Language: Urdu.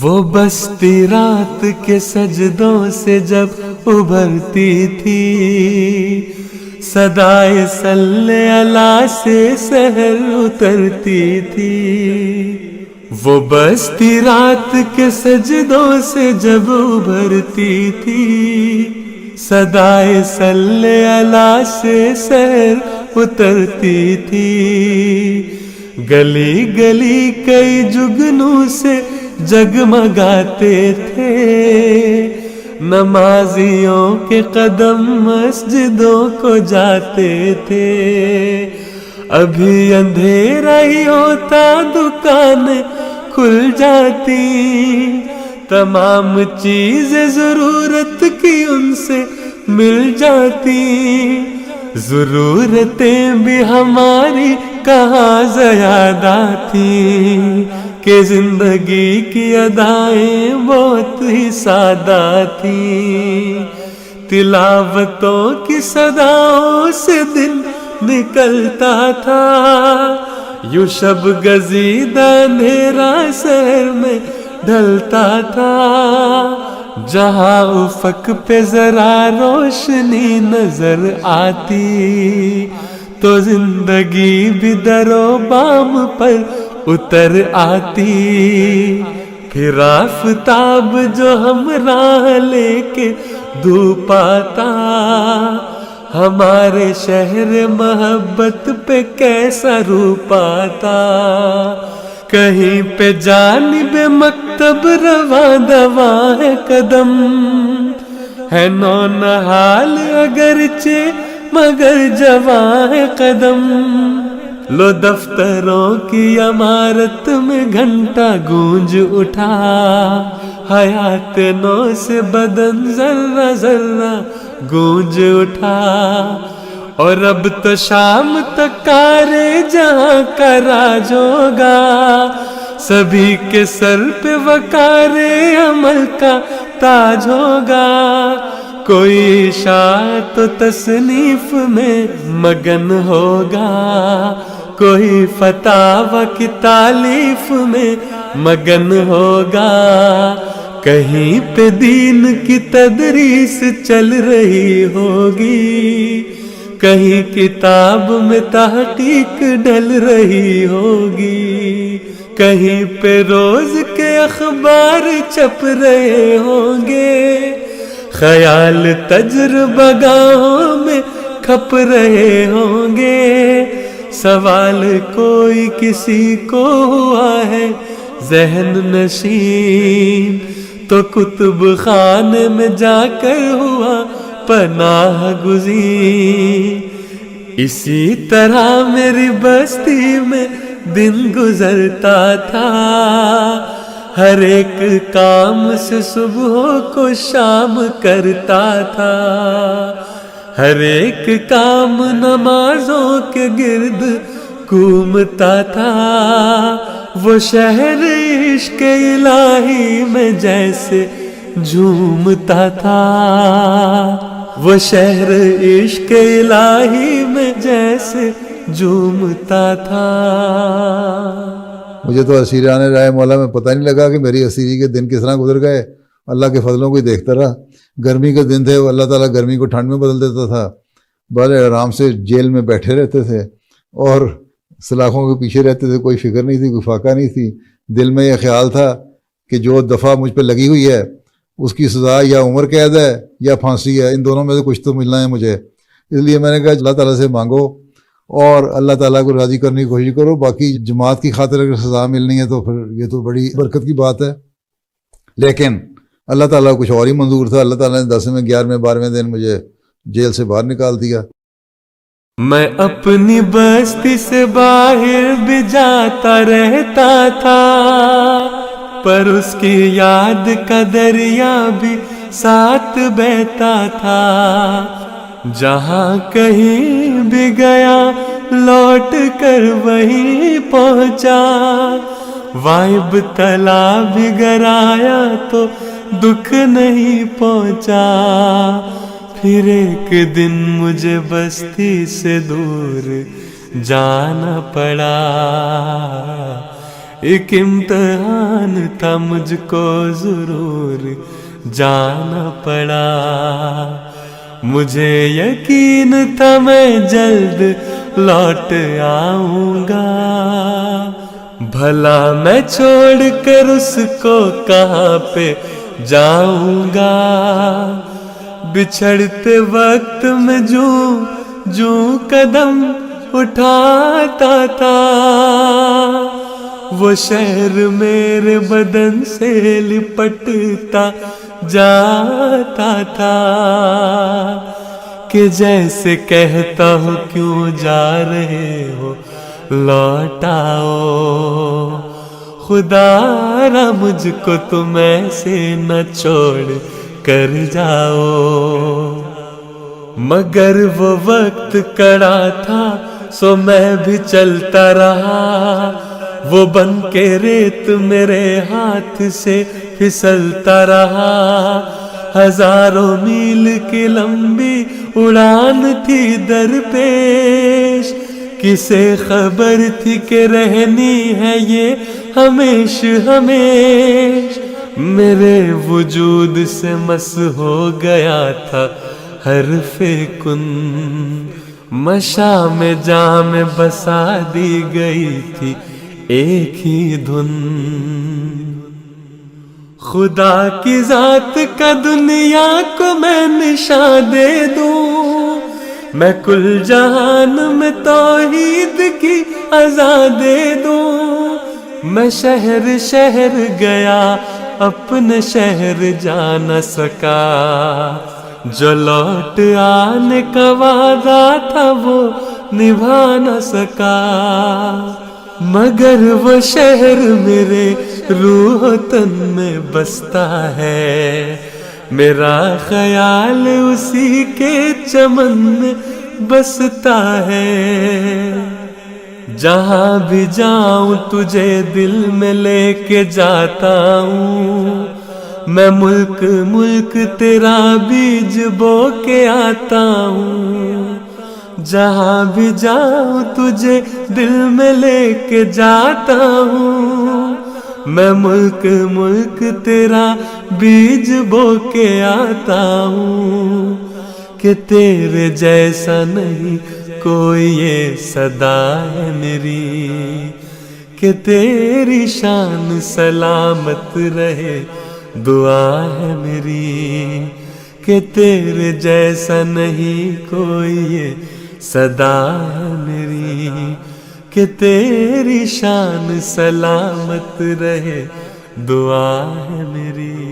وہ بستی رات کے سجدوں سے جب ابھرتی تھی، صدائے صلی اللہ سے سحر اترتی تھی۔ وہ بستی رات کے سجدوں سے جب ابھرتی تھی، صدائے صلی اللہ سے سحر اترتی تھی۔ گلی گلی کئی جگنوں سے جگمگاتے تھے، نمازیوں کے قدم مسجدوں کو جاتے تھے۔ ابھی اندھیرا ہی ہوتا دکانیں کھل جاتی، تمام چیزیں ضرورت کی ان سے مل جاتی۔ ضرورتیں بھی ہماری کہاں زیادہ تھیں، کہ زندگی کی ادائیں بہت ہی سادہ تھیں۔ تلاوتوں کی صداؤں سے دل نکلتا تھا، یوں شب گزیدہ اندھیرا سحر میں ڈھلتا تھا۔ جہاں افق پہ ذرا روشنی نظر آتی، تو زندگی بھی در و بام پر اتر آتی۔ پھر آفتاب جو ہم راہ لے کے دھوپ آتا، ہمارے شہر محبت پہ کیسا روپ آتا۔ کہیں پہ جانب مکتب رواں دواں ہے قدم، ہے نونہال اگرچہ مگر جواں ہے قدم۔ لو دفتروں کی عمارت میں گھنٹہ گونج اٹھا، حیات نو سے بدن ذرہ ذرہ گونج اٹھا۔ اور اب تو شام تک کارے جہاں کا راج ہوگا، سبھی کے سر پہ وقار عمل کا تاج ہوگا۔ کوئی اشاعت و تصنیف میں مگن ہوگا، کوئی فتاوی کی تالیف میں مگن ہوگا۔ کہیں پہ دین کی تدریس چل رہی ہوگی، کہیں کتاب میں تحقیق ڈل رہی ہوگی، کہیں پہ روز کے اخبار چھپ رہے ہوں گے، خیال تجربہ گاہوں میں کھپ رہے ہوں گے۔ سوال کوئی کسی کو ہوا ہے ذہن نشین، تو کتب خانے میں جا کر ہوا پناہ گزین۔ اسی طرح میری بستی میں دن گزرتا تھا، ہر ایک کام سے صبح کو شام کرتا تھا، ہر ایک کام نمازوں کے گرد گھومتا تھا۔ وہ شہر عشق الہی میں جیسے جھومتا تھا، وہ شہر عشق الہی میں جیسے جھومتا تھا۔ مجھے تو اسیران رائے مولا میں پتہ نہیں لگا کہ میری اسیری کے دن کس طرح گزر گئے۔ اللہ کے فضلوں کو ہی دیکھتا رہا۔ گرمی کے دن تھے، اللہ تعالیٰ گرمی کو ٹھنڈ میں بدل دیتا تھا۔ بڑے آرام سے جیل میں بیٹھے رہتے تھے اور سلاخوں کے پیچھے رہتے تھے، کوئی فکر نہیں تھی، کوئی فاقہ نہیں تھی۔ دل میں یہ خیال تھا کہ جو دفعہ مجھ پہ لگی ہوئی ہے اس کی سزا یا عمر قید ہے یا پھانسی ہے، ان دونوں میں سے کچھ تو ملنا ہے مجھے۔ اس لیے میں نے کہا اللہ تعالیٰ سے مانگو اور اللہ تعالیٰ کو راضی کرنے کی کوشش کرو، باقی جماعت کی خاطر اگر سزا ملنی ہے تو پھر یہ تو بڑی برکت کی بات ہے۔ لیکن اللہ تعالیٰ کو کچھ اور ہی منظور تھا۔ اللہ تعالیٰ نے 10ویں 11ویں 12ویں دن مجھے جیل سے باہر نکال دیا۔ میں اپنی بستی سے باہر بھی جاتا رہتا تھا، پر اس کی یاد کا دریا بھی ساتھ بہتا تھا۔ جہاں کہیں بھی گیا لوٹ کر وہیں پہنچا، وائب تلا بھی گرایا تو دکھ نہیں پہنچا۔ پھر ایک دن مجھے بستی سے دور جانا پڑا، ایک امتحان تھا مجھ کو ضرور جانا پڑا، مجھے یقین تھا میں جلد لوٹ آؤں گا، بھلا میں چھوڑ کر اس کو کہاں پہ جاؤں گا، بچھڑتے وقت میں جو قدم اٹھاتا تھا، وہ شہر میرے بدن سے لپٹتا جاتا تھا، کہ جیسے کہتا ہوں کیوں جا رہے ہو لوٹ آؤ، خدا را مجھ کو تم ایسے نہ چھوڑ کر جاؤ، مگر وہ وقت کڑا تھا سو میں بھی چلتا رہا، وہ بن کے ریت میرے ہاتھ سے پھسلتا رہا، ہزاروں میل کی لمبی اڑان تھی درپیش، کسے خبر تھی کہ رہنی ہے یہ ہمیش ہمیش، میرے وجود سے مس ہو گیا تھا حرف کن، مشام جام بسا دی گئی تھی ایک ہی دھن، خدا کی ذات کا دنیا کو میں نشان دے دوں، میں کل جہان میں توحید کی اذان دے دوں، میں شہر شہر گیا اپنے شہر جا نہ سکا، جو لوٹ آنے کا وعدہ تھا وہ نبھا نہ سکا، مگر وہ شہر میرے روح و تن میں بستا ہے، میرا خیال اسی کے چمن میں بستا ہے، جہاں بھی جاؤں تجھے دل میں لے کے جاتا ہوں، میں ملک ملک تیرا بیج بو کے آتا ہوں، جہاں بھی جاؤں تجھے دل میں لے کے جاتا ہوں، میں ملک ملک تیرا بیج بو کے آتا ہوں، کہ تیرے جیسا نہیں کوئی یہ صدا ہے میری، کہ تیری شان سلامت رہے دعا ہے میری، کہ تیرے جیسا نہیں کوئی یہ صدا ہے میری، کہ تیری شان سلامت رہے دعا ہے میری۔